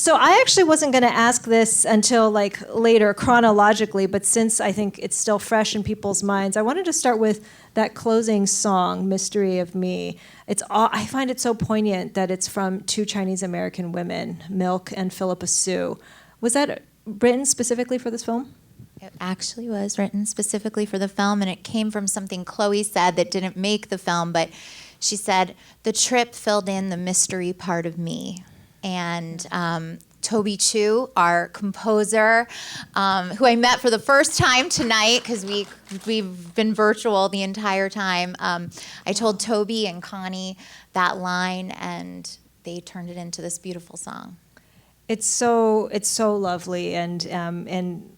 So I actually wasn't going to ask this until like later chronologically, but since I think it's still fresh in people's minds, I wanted to start with that closing song, Mystery of Me. I find it so poignant that it's from two Chinese American women, Milk and Philippa Sue. Was that written specifically for this film? It actually was written specifically for the film, and it came from something Chloe said that didn't make the film, but she said, the trip filled in the mystery part of me. And Toby Chu, our composer, who I met for the first time tonight because we've been virtual the entire time. I told Toby and Connie that line, and they turned it into this beautiful song. It's so lovely and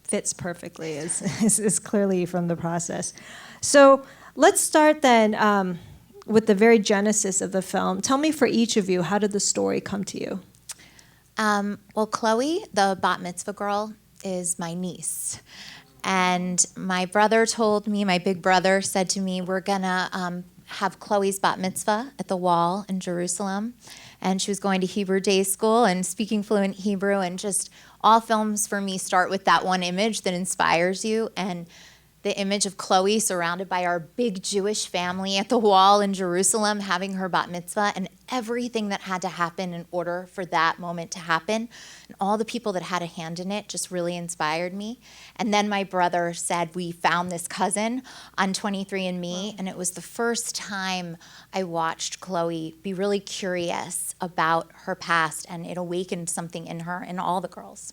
fits perfectly is clearly from the process. So let's start then with the very genesis of the film. Tell me, for each of you, how did the story come to you? Well, Chloe, the bat mitzvah girl, is my niece. And my brother told me, my big brother said to me, we're gonna have Chloe's bat mitzvah at the Wall in Jerusalem. And she was going to Hebrew day school and speaking fluent Hebrew. And just all films for me start with that one image that inspires you. And the image of Chloe surrounded by our big Jewish family at the Wall in Jerusalem having her bat mitzvah, and everything that had to happen in order for that moment to happen, and all the people that had a hand in it just really inspired me. And then my brother said we found this cousin on 23andMe, and it was the first time I watched Chloe be really curious about her past, and it awakened something in her and all the girls.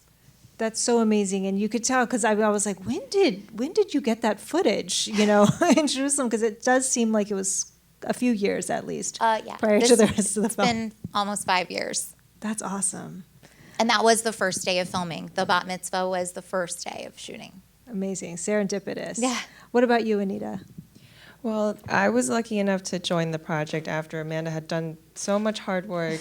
That's so amazing, and you could tell because I was like, when did you get that footage? In Jerusalem, because it does seem like it was a few years at least prior to the rest of the film. It's been almost 5 years. That's awesome. And that was the first day of filming. The bat mitzvah was the first day of shooting. Amazing, serendipitous. Yeah. What about you, Anita? Well, I was lucky enough to join the project after Amanda had done so much hard work,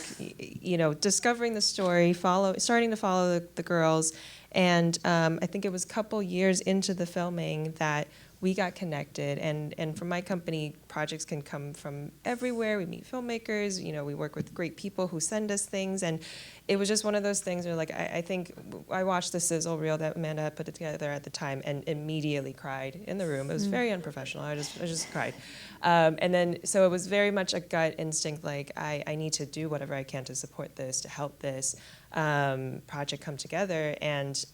discovering the story, starting to follow the girls. And I think it was a couple years into the filming that we got connected. And from my company, projects can come from everywhere. We meet filmmakers, we work with great people who send us things. And it was just one of those things where, I think I watched the sizzle reel that Amanda had put together at the time and immediately cried in the room. It was very unprofessional. I just cried. And then, so it was very much a gut instinct, I need to do whatever I can to support this, to help this project come together. And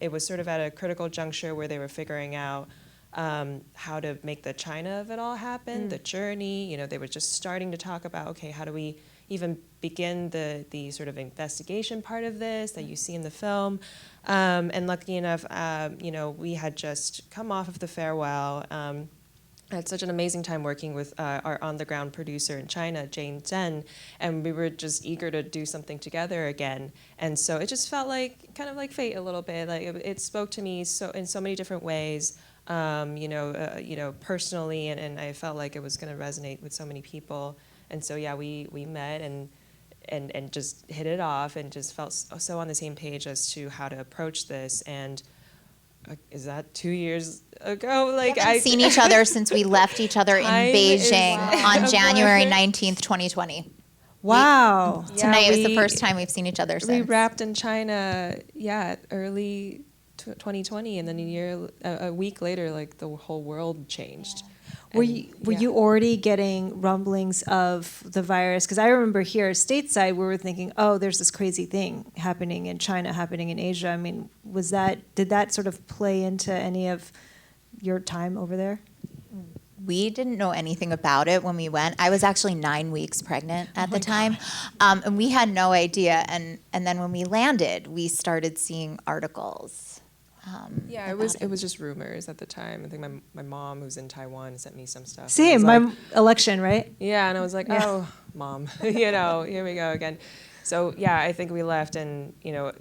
it was sort of at a critical juncture where they were figuring out how to make the China of it all happen, the journey. They were just starting to talk about, okay, how do we even begin the sort of investigation part of this that you see in the film. And lucky enough, we had just come off of the farewell. I had such an amazing time working with our on-the-ground producer in China, Jane Zhen, and we were just eager to do something together again. And so it just felt kind of like fate a little bit. It spoke to me in so many different ways. Personally, and I felt like it was going to resonate with so many people. And so, yeah, we met and just hit it off and just felt so on the same page as to how to approach this. And is that 2 years ago? We haven't seen each other since we left each other in Beijing on January 19th, 2020. Wow. Tonight was the first time we've seen each other since. We wrapped in China, early 2020, and then a week later, the whole world changed. Were you already getting rumblings of the virus? Because I remember here stateside, we were thinking, oh, there's this crazy thing happening in China, happening in Asia. I mean, did that sort of play into any of your time over there? We didn't know anything about it when we went. I was actually 9 weeks pregnant at the time, and we had no idea. And then when we landed, we started seeing articles. It was just rumors at the time. I think my mom, who's in Taiwan, sent me some stuff. Same, my election, right? Yeah, and I was like, oh, Mom, here we go again. So yeah, I think we left, and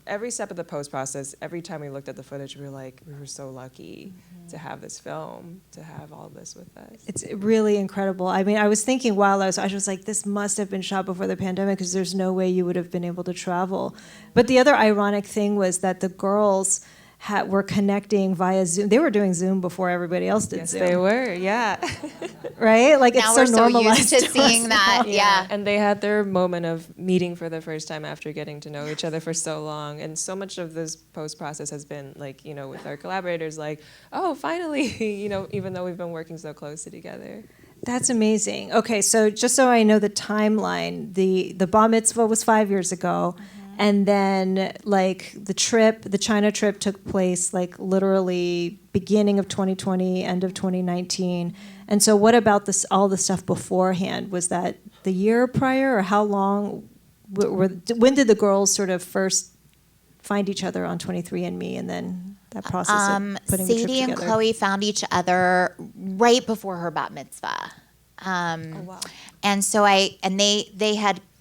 every step of the post process, every time we looked at the footage, we were so lucky to have this film, to have all this with us. It's really incredible. I mean, I was thinking while I was like, this must have been shot before the pandemic because there's no way you would have been able to travel. But the other ironic thing was that the girls were connecting via Zoom. They were doing Zoom before everybody else did Yes, Zoom. they were, yeah. Right? Like Now it's we're so so normalized used to seeing us that. now. Yeah. And they had their moment of meeting for the first time after getting to know each other for so long. And so much of this post-process has been like, with our collaborators, like, oh, finally, even though we've been working so closely together. That's amazing. Okay, so just so I know the timeline, the bar mitzvah was 5 years ago. And then, like, the China trip took place, like, literally beginning of 2020, end of 2019. And so what about all the stuff beforehand? Was that the year prior, or how long? When did the girls sort of first find each other on 23andMe, and then that process of putting the trip Sadie and together? Chloe found each other right before her bat mitzvah. Oh, wow. And so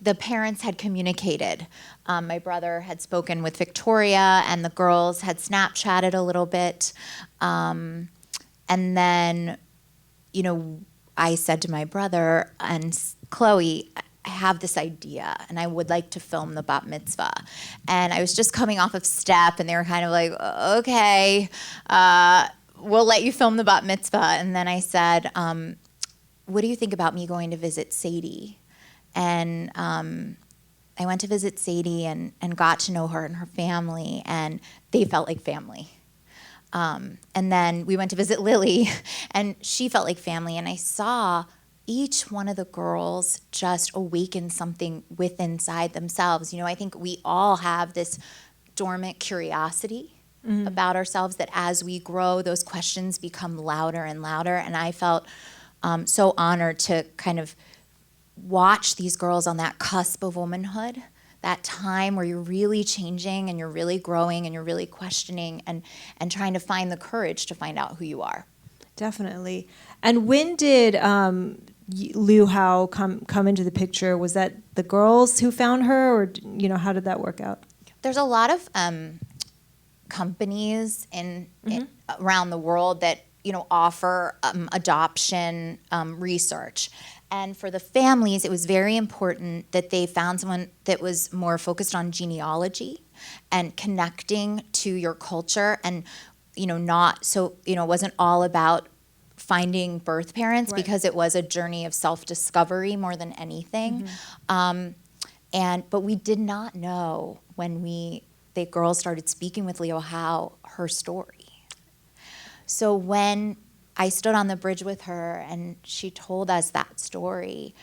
the parents had communicated. My brother had spoken with Victoria, and the girls had Snapchatted a little bit. And then, I said to my brother and Chloe, I have this idea, and I would like to film the bat mitzvah. And I was just coming off of step, and they were kind of like, okay, we'll let you film the bat mitzvah. And then I said, what do you think about me going to visit Sadie? And I went to visit Sadie and got to know her and her family, and they felt like family. And then we went to visit Lily, and she felt like family, and I saw each one of the girls just awaken something inside themselves. I think we all have this dormant curiosity about ourselves that as we grow, those questions become louder and louder, and I felt so honored to kind of watch these girls on that cusp of womanhood, that time where you're really changing and you're really growing and you're really questioning and trying to find the courage to find out who you are. Definitely. And when did Liu Hao come into the picture? Was that the girls who found her, or how did that work out? There's a lot of companies around the world that offer adoption research. And for the families, it was very important that they found someone that was more focused on genealogy and connecting to your culture, and not so it wasn't all about finding birth parents, Right. because it was a journey of self-discovery more than anything. But we did not know when the girls started speaking with Liu Hao her story. So when I stood on the bridge with her and she told us that story,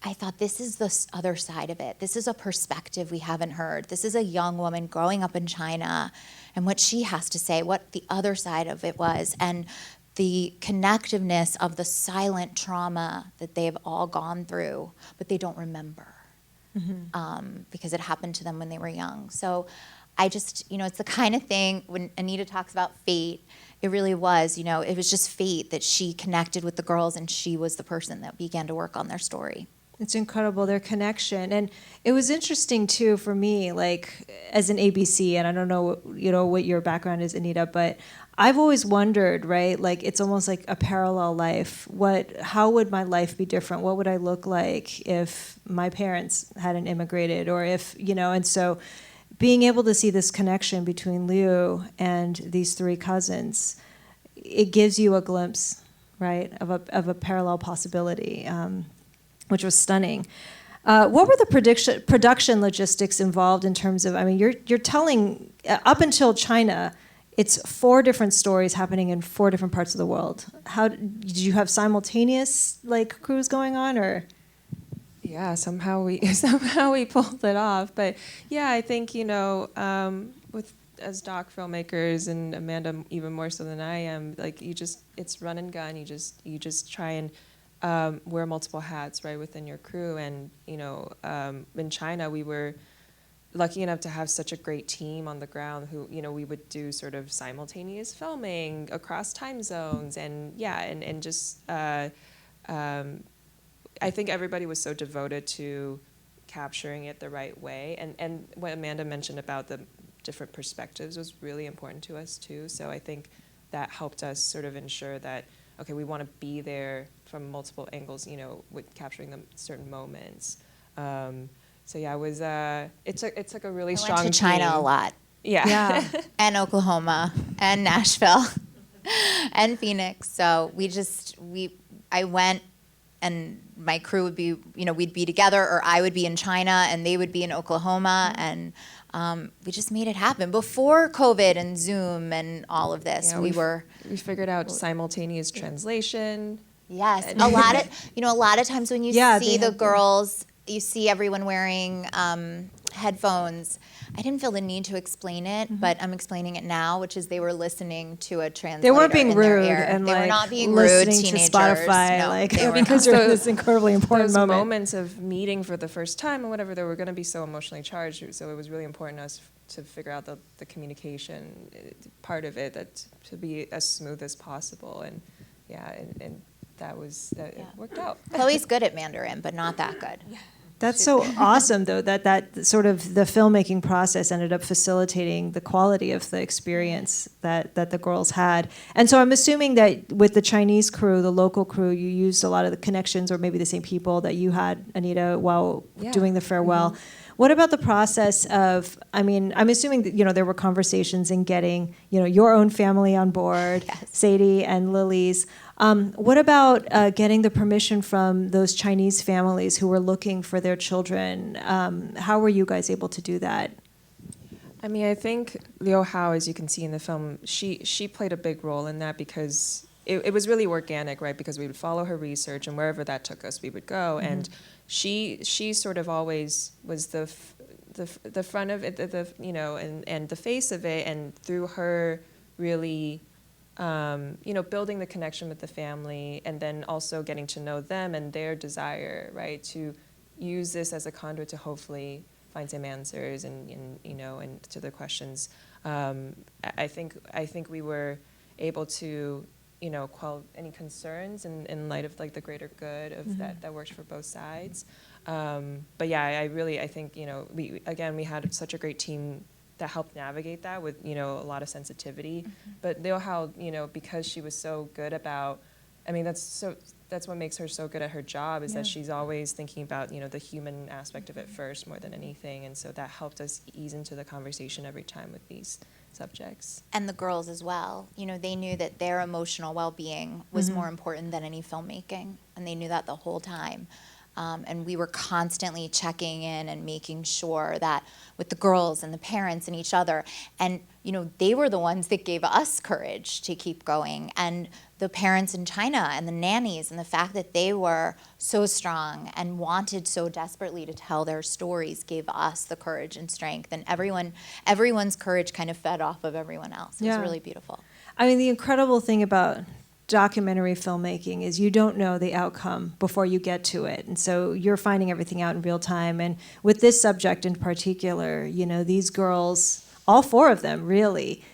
I thought, this is the other side of it. This is a perspective we haven't heard. This is a young woman growing up in China, and what she has to say, what the other side of it was, and the connectiveness of the silent trauma that they've all gone through, but they don't remember because it happened to them when they were young. So I just, it's the kind of thing, when Anita talks about fate, it really was, it was just fate that she connected with the girls, and she was the person that began to work on their story. It's incredible, their connection. And it was interesting, too, for me, like, as an ABC, and I don't know, what your background is, Anita, but I've always wondered, right, like, it's almost like a parallel life. How would my life be different? What would I look like if my parents hadn't immigrated, or if, and so being able to see this connection between Liu and these three cousins, it gives you a glimpse, right, of a parallel possibility, which was stunning. What were the production logistics involved in terms of? I mean, you're telling up until China, it's 4 different stories happening in 4 different parts of the world. How did you have simultaneous crews going on, or? Yeah, somehow we pulled it off. But yeah, I think with as doc filmmakers, and Amanda even more so than I am, it's run and gun. You just try and wear multiple hats right within your crew. And in China we were lucky enough to have such a great team on the ground who we would do sort of simultaneous filming across time zones, and just. I think everybody was so devoted to capturing it the right way. And what Amanda mentioned about the different perspectives was really important to us too. So I think that helped us sort of ensure that, okay, we want to be there from multiple angles, with capturing the certain moments. So yeah, it was, it took a really strong I went to China team. a lot. Yeah. and Oklahoma and Nashville and Phoenix. So I went, and my crew would be, we'd be together, or I would be in China and they would be in Oklahoma, and we just made it happen. Before COVID and Zoom and all of this, Yeah, we figured out simultaneous translation. Yes, a lot of times when you see the had girls, you see everyone wearing headphones. I didn't feel the need to explain it, but I'm explaining it now, which is they were listening to a translator. They weren't being in their rude ear. and they like were not being rude listening teenagers. to Spotify, No, they were because not. they're in this incredibly important Those moment. moments of meeting for the first time and whatever, they were going to be so emotionally charged. So it was really important to us to figure out the communication part of it, that to be as smooth as possible. And and that it worked out. Chloe's good at Mandarin, but not that good. That's so awesome, though, that sort of the filmmaking process ended up facilitating the quality of the experience that the girls had. And so I'm assuming that with the Chinese crew, the local crew, you used a lot of the connections or maybe the same people that you had, Anita, while doing the farewell. Mm-hmm. What about the process of, I'm assuming that, there were conversations in getting, your own family on board, Yes. Sadie and Lily's. What about getting the permission from those Chinese families who were looking for their children? How were you guys able to do that? I think Liu Hao, as you can see in the film, she played a big role in that, because it was really organic, right? Because we would follow her research, and wherever that took us, we would go. Mm-hmm. And she sort of always was the front of it, and the face of it, and through her really. Building the connection with the family, and then also getting to know them and their desire, right, to use this as a conduit to hopefully find some answers and to their questions. I think we were able to, quell any concerns in light of like the greater good of mm-hmm. that worked for both sides. But yeah, I think we had such a great team that helped navigate that with, a lot of sensitivity. Mm-hmm. But Liu Hao, because she was so good about, that's what makes her so good at her job, is that she's always thinking about, the human aspect of it first more than anything. And so that helped us ease into the conversation every time with these subjects. And the girls as well. They knew that their emotional well-being was mm-hmm. more important than any filmmaking. And they knew that the whole time. And we were constantly checking in and making sure that with the girls and the parents and each other. And, they were the ones that gave us courage to keep going. And the parents in China and the nannies, and the fact that they were so strong and wanted so desperately to tell their stories gave us the courage and strength. And everyone's courage kind of fed off of everyone else. It was really beautiful. The incredible thing about documentary filmmaking is you don't know the outcome before you get to it, and so you're finding everything out in real time. And with this subject in particular, these girls, all four of them really,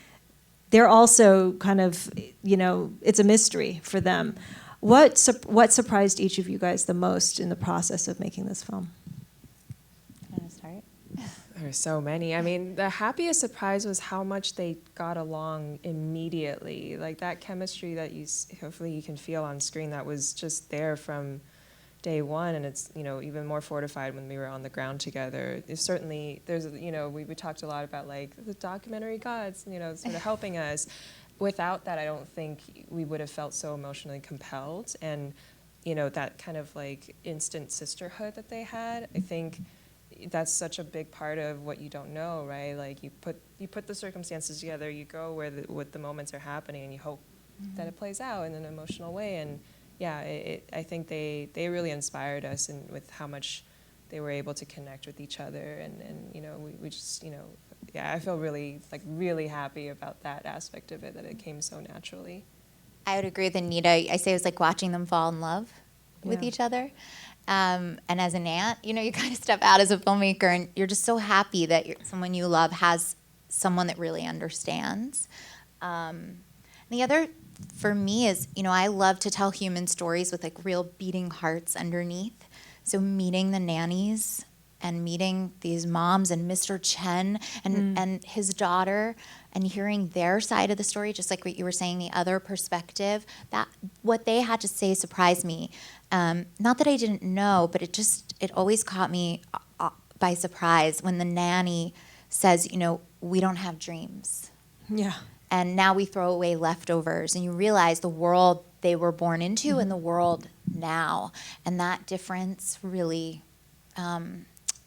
they're also kind of, it's a mystery for them. What surprised each of you guys the most in the process of making this film? Want to start? There's so many. The happiest surprise was how much they got along immediately. Like that chemistry that hopefully you can feel on screen, that was just there from day one, and it's even more fortified when we were on the ground together. It's certainly we talked a lot about like the documentary gods, sort of helping us. Without that, I don't think we would have felt so emotionally compelled, and that kind of like instant sisterhood that they had. I think that's such a big part of what you don't know, right? Like you put the circumstances together, you go where the moments are happening, and you hope mm-hmm. that it plays out in an emotional way. And yeah, I think they really inspired us, and with how much they were able to connect with each other, and we just I feel really happy about that aspect of it, that it came so naturally. I would agree with Anita. I say it was like watching them fall in love with each other. And as an aunt, you kind of step out as a filmmaker, and you're just so happy that someone you love has someone that really understands. The other, for me, is, I love to tell human stories with like real beating hearts underneath. So meeting the nannies and meeting these moms and Mr. Chen and his daughter, and hearing their side of the story, just like what you were saying, the other perspective, that what they had to say surprised me. Not that I didn't know, but it always caught me by surprise when the nanny says, we don't have dreams. Yeah. And now we throw away leftovers, and you realize the world they were born into and the world now. And that difference really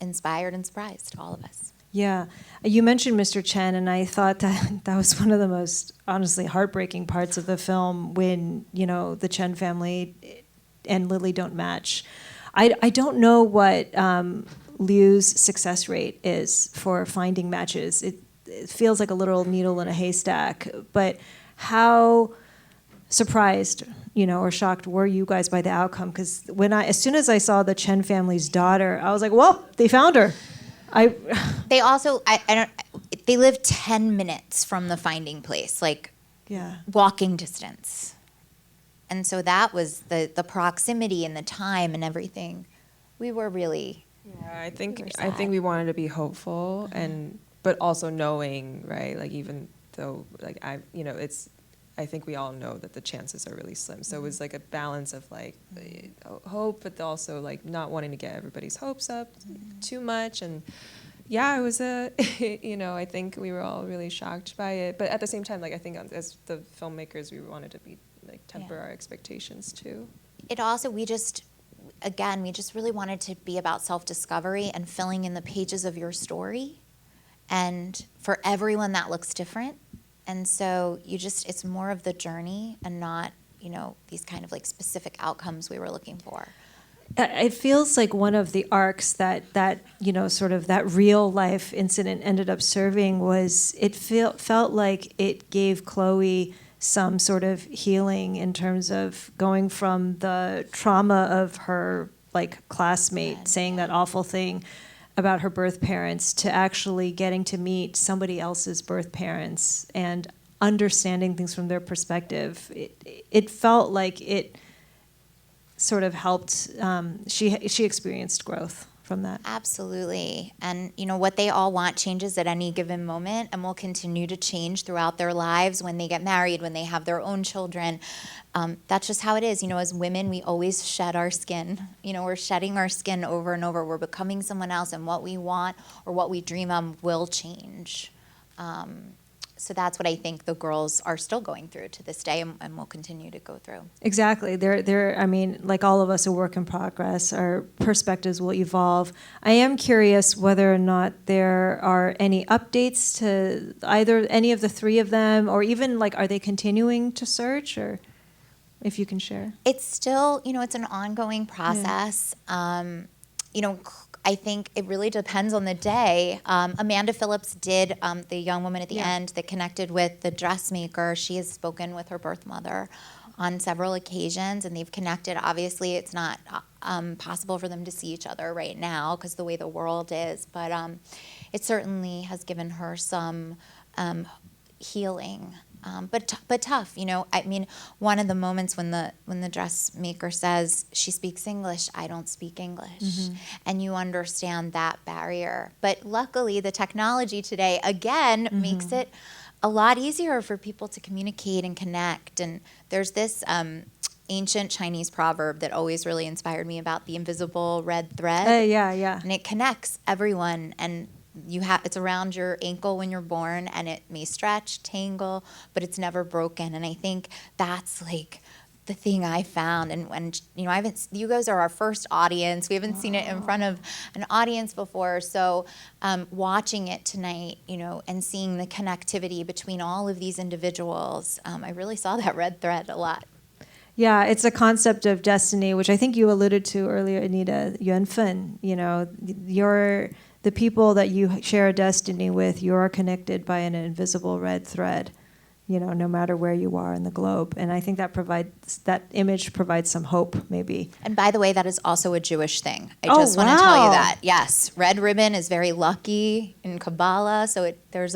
inspired and surprised all of us. Yeah. You mentioned Mr. Chen, and I thought that that was one of the most, honestly, heartbreaking parts of the film when, the Chen family and Lily don't match. I don't know what Liu's success rate is for finding matches. It feels like a literal needle in a haystack, but how surprised, or shocked were you guys by the outcome? Because as soon as I saw the Chen family's daughter, I was like, well, they found her. They also, they live 10 minutes from the finding place, like walking distance. And so that was the proximity and the time and everything. We were really, I think we wanted to be hopeful but also knowing, right? Like even though I think we all know that the chances are really slim. So it was like a balance of like hope, but also like not wanting to get everybody's hopes up too much. And it was I think we were all really shocked by it. But at the same time, like I think as the filmmakers, we wanted to be like temper our expectations too. It also, we just really wanted to be about self-discovery and filling in the pages of your story. And for everyone that looks different. And so it's more of the journey and not, these kind of like specific outcomes we were looking for. It feels like one of the arcs that sort of that real life incident ended up serving was it felt like it gave Chloe some sort of healing in terms of going from the trauma of her like classmate saying that awful thing about her birth parents to actually getting to meet somebody else's birth parents and understanding things from their perspective. It felt like it sort of helped. She experienced growth from that. Absolutely. And what they all want changes at any given moment and will continue to change throughout their lives when they get married, when they have their own children. That's just how it is. As women, we always shed our skin. We're shedding our skin over and over. We're becoming someone else, and what we want or what we dream of will change. So that's what I think the girls are still going through to this day and will continue to go through. Exactly. They're, like all of us, a work in progress. Our perspectives will evolve. I am curious whether or not there are any updates to either any of the three of them, or even are they continuing to search, or if you can share. It's still, it's an ongoing process. Yeah. I think it really depends on the day. Amanda Phillips did, the young woman at the end that connected with the dressmaker. She has spoken with her birth mother on several occasions, and they've connected. Obviously, it's not possible for them to see each other right now because the way the world is, but it certainly has given her some healing. But tough, one of the moments when the dressmaker says she speaks English, I don't speak English, and you understand that barrier. But luckily, the technology today again makes it a lot easier for people to communicate and connect. And there's this ancient Chinese proverb that always really inspired me about the invisible red thread. Yeah. And it connects everyone, and it's around your ankle when you're born, and it may stretch, tangle, but it's never broken. And I think that's like the thing I found. And when you guys are our first audience. We haven't seen it in front of an audience before. So watching it tonight, and seeing the connectivity between all of these individuals, I really saw that red thread a lot. Yeah, it's a concept of destiny, which I think you alluded to earlier, Anita. Yuanfen, you're the people that you share a destiny with, you are connected by an invisible red thread, no matter where you are in the globe. And I think that image provides some hope, maybe. And by the way, that is also a Jewish thing. I just want to tell you that. Yes, red ribbon is very lucky in Kabbalah, so there's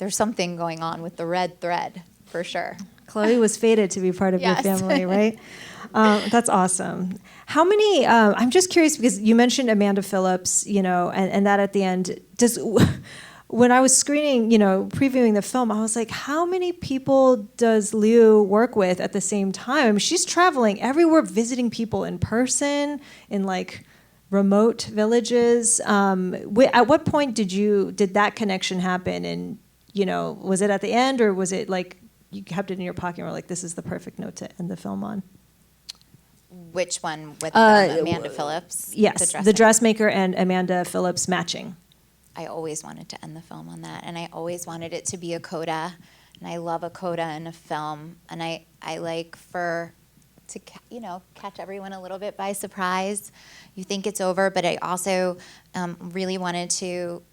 something going on with the red thread, for sure. Chloe was fated to be part of your family, right? That's awesome. How many, I'm just curious because you mentioned Amanda Phillips, and that at the end, when I was screening, previewing the film, I was like, how many people does Liu work with at the same time? I mean, she's traveling everywhere, visiting people in person, in remote villages. At what point did that connection happen? And, was it at the end, or was it like you kept it in your pocket and were like, this is the perfect note to end the film on? Which one with Amanda Phillips? Yes, the dressmaker and Amanda Phillips matching. I always wanted to end the film on that, and I always wanted it to be a coda, and I love a coda in a film, and I like to catch everyone a little bit by surprise. You think it's over, but I also really wanted to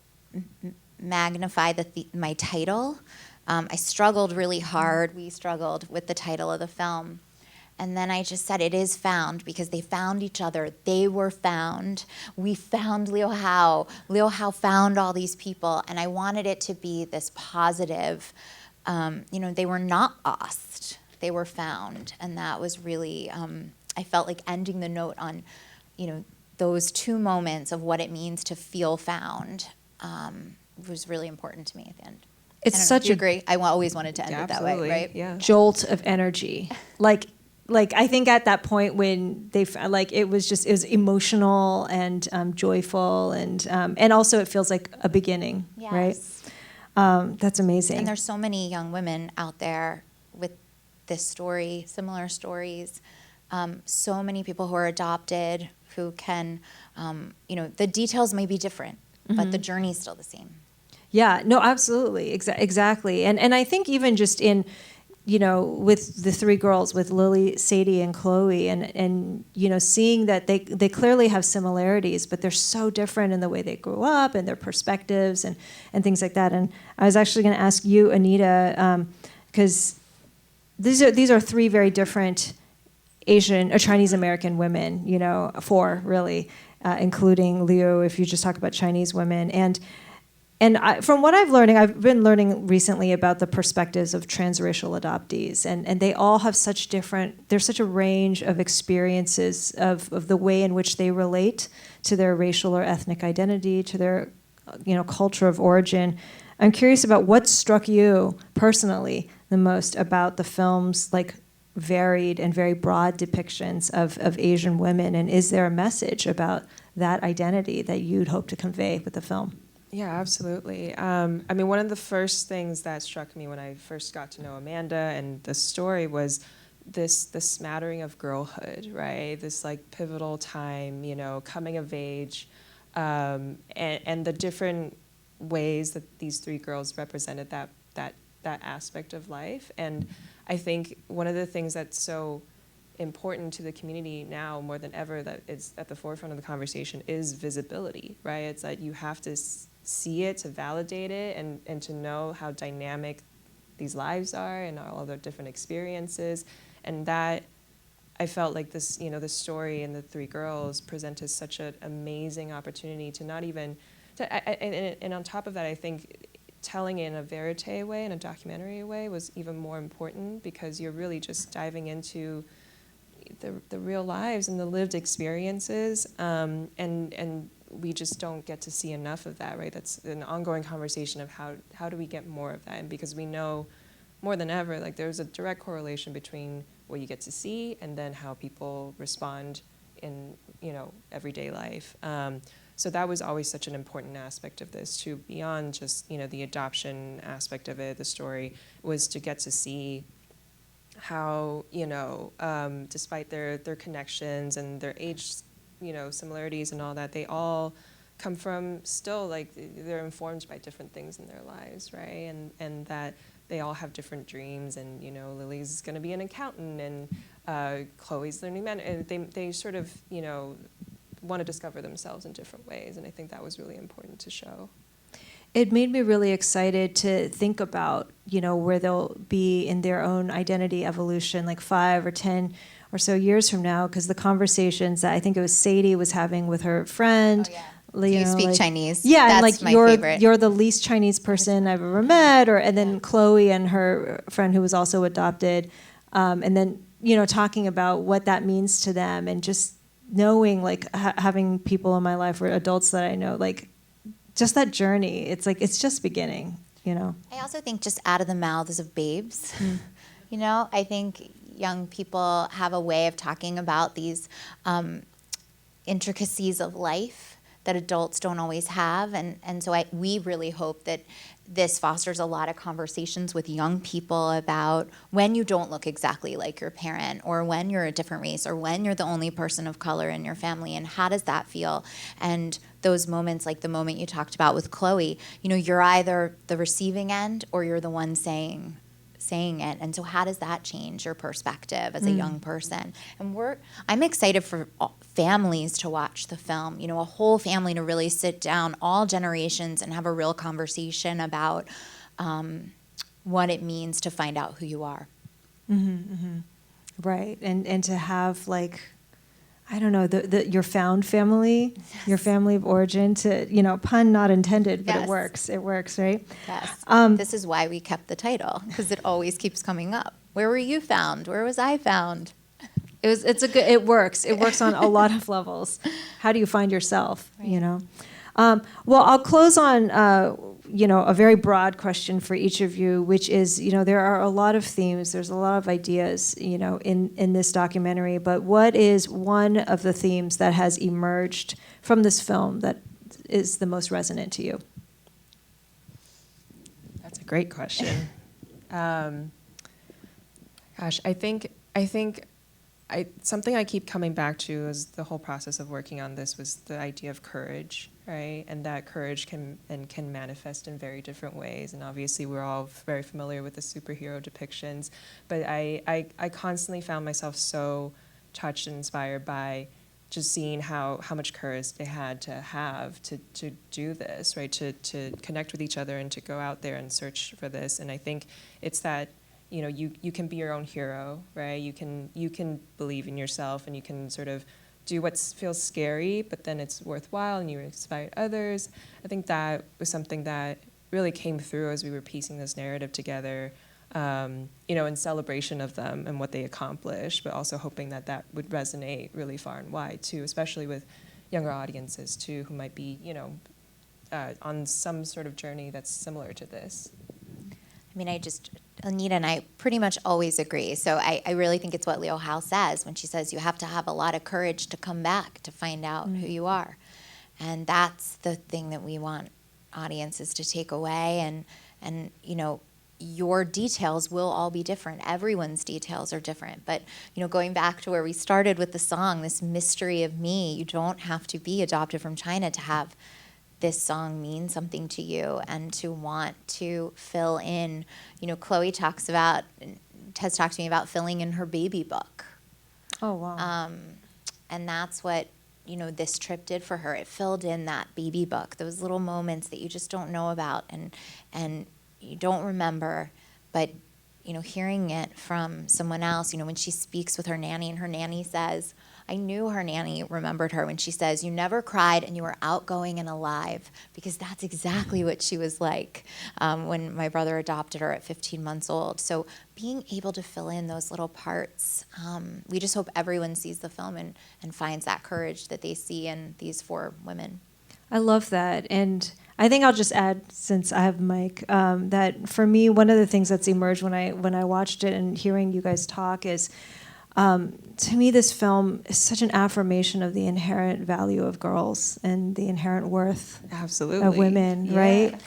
magnify my title. I struggled really hard. We struggled with the title of the film. And then I just said, it is found, because they found each other. They were found. We found Liu Hao. Liu Hao found all these people. And I wanted it to be this positive, they were not lost. They were found. And that was really, I felt like ending the note on, those two moments of what it means to feel found was really important to me at the end. It's such a great. I always wanted to end it that way, right? Yeah. Jolt of energy. Like I think at that point when it was emotional and joyful and also it feels like a beginning, yes. right? That's amazing. And there's so many young women out there with this story, similar stories. So many people who are adopted who can, the details may be different, but the journey's still the same. Yeah, no, absolutely, exactly. And I think even just in, with the three girls, with Lily, Sadie, and Chloe, and seeing that they clearly have similarities, but they're so different in the way they grew up and their perspectives and things like that. And I was actually going to ask you, Anita, because these are three very different Asian or Chinese American women, four really, including Liu, if you just talk about Chinese women. And from what I've been learning recently about the perspectives of transracial adoptees, and they all have there's such a range of experiences of the way in which they relate to their racial or ethnic identity, to their, culture of origin. I'm curious about what struck you personally the most about the film's varied and very broad depictions of Asian women, and is there a message about that identity that you'd hope to convey with the film? Yeah, absolutely. One of the first things that struck me when I first got to know Amanda and the story was the smattering of girlhood, right? This pivotal time, coming of age, and the different ways that these three girls represented that aspect of life. And I think one of the things that's so important to the community now more than ever, that is at the forefront of the conversation, is visibility, right? It's that you have to see it to validate it and to know how dynamic these lives are and all their different experiences. And that, I felt like this, the story and the three girls presented such an amazing opportunity to not even, and on top of that, I think telling it in a verite way, in a documentary way, was even more important, because you're really just diving into the real lives and the lived experiences, and we just don't get to see enough of that, right? That's an ongoing conversation of how do we get more of that, and because we know more than ever, there's a direct correlation between what you get to see and then how people respond in everyday life. So that was always such an important aspect of this too, beyond just the adoption aspect of it. The story was to get to see how despite their connections and their age similarities and all that, they all come from still they're informed by different things in their lives, right? And that they all have different dreams, and Lily's going to be an accountant, and Chloe's learning man, and they sort of want to discover themselves in different ways, and I think that was really important to show. It made me really excited to think about, where they'll be in their own identity evolution, 5 or 10 or so years from now, because the conversations that I think it was Sadie was having with her friend. Oh, yeah. You speak Chinese. Yeah, that's and my favorite. You're the least Chinese person I've ever met, and then Chloe and her friend who was also adopted, and then talking about what that means to them, and just knowing having people in my life or adults that I know, just that journey. It's just beginning, I also think just out of the mouths of babes, I think young people have a way of talking about these intricacies of life that adults don't always have. And so we really hope that this fosters a lot of conversations with young people about when you don't look exactly like your parent, or when you're a different race, or when you're the only person of color in your family, and how does that feel? And those moments, like the moment you talked about with Chloe, you're either the receiving end or you're the one saying it. And so how does that change your perspective as a young person? And I'm excited for families to watch the film, a whole family to really sit down, all generations, and have a real conversation about what it means to find out who you are. Right. And to have, like, I don't know, your found family, Yes. your family of origin, to, pun not intended, but Yes. it works. It works, right? Yes. This is why we kept the title, because it always keeps coming up. Where were you found? Where was I found? It works. It works on a lot of levels. How do you find yourself, Right. Well, I'll close on, a very broad question for each of you, which is, there are a lot of themes, there's a lot of ideas, in this documentary, but what is one of the themes that has emerged from this film that is the most resonant to you? That's a great question. Gosh, I think something I keep coming back to as the whole process of working on this was the idea of courage, right? And that courage can manifest in very different ways. And obviously, we're all very familiar with the superhero depictions, but I constantly found myself so touched and inspired by just seeing how much courage they had to do this, right? To connect with each other and to go out there and search for this. And I think it's that, you can be your own hero, right? You can believe in yourself, and you can sort of do what feels scary, but then it's worthwhile, and you inspire others. I think that was something that really came through as we were piecing this narrative together, in celebration of them and what they accomplished, but also hoping that would resonate really far and wide too, especially with younger audiences too, who might be, on some sort of journey that's similar to this. Anita and I pretty much always agree. So I really think it's what Leo Howe says when she says you have to have a lot of courage to come back to find out who you are. And that's the thing that we want audiences to take away. And your details will all be different. Everyone's details are different. But, going back to where we started with the song, this mystery of me, you don't have to be adopted from China to have this song mean something to you and to want to fill in. Chloe has talked to me about filling in her baby book. Oh, wow. And that's what, this trip did for her. It filled in that baby book, those little moments that you just don't know about and you don't remember, but, hearing it from someone else, when she speaks with her nanny and her nanny says, I knew her nanny remembered her when she says, you never cried and you were outgoing and alive, because that's exactly what she was like when my brother adopted her at 15 months old. So being able to fill in those little parts, we just hope everyone sees the film and finds that courage that they see in these 4 women. I love that. And I think I'll just add, since I have Mike, that for me, one of the things that's emerged when I watched it and hearing you guys talk is, to me, this film is such an affirmation of the inherent value of girls and the inherent worth Absolutely. of women, Yeah. right?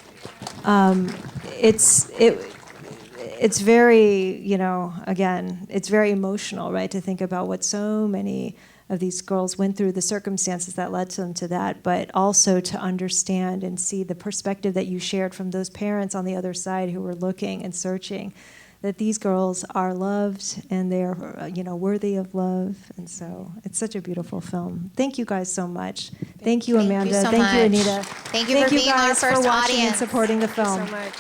It's very, again, it's very emotional, right, to think about what so many of these girls went through, the circumstances that led them to that, but also to understand and see the perspective that you shared from those parents on the other side who were looking and searching, that these girls are loved and they are, worthy of love. And so it's such a beautiful film. Thank you guys so much. Thank you, Amanda. Thank you so Thank you, much. Anita. Thank you for being our guys first for watching audience. and supporting the film. Thank you so much.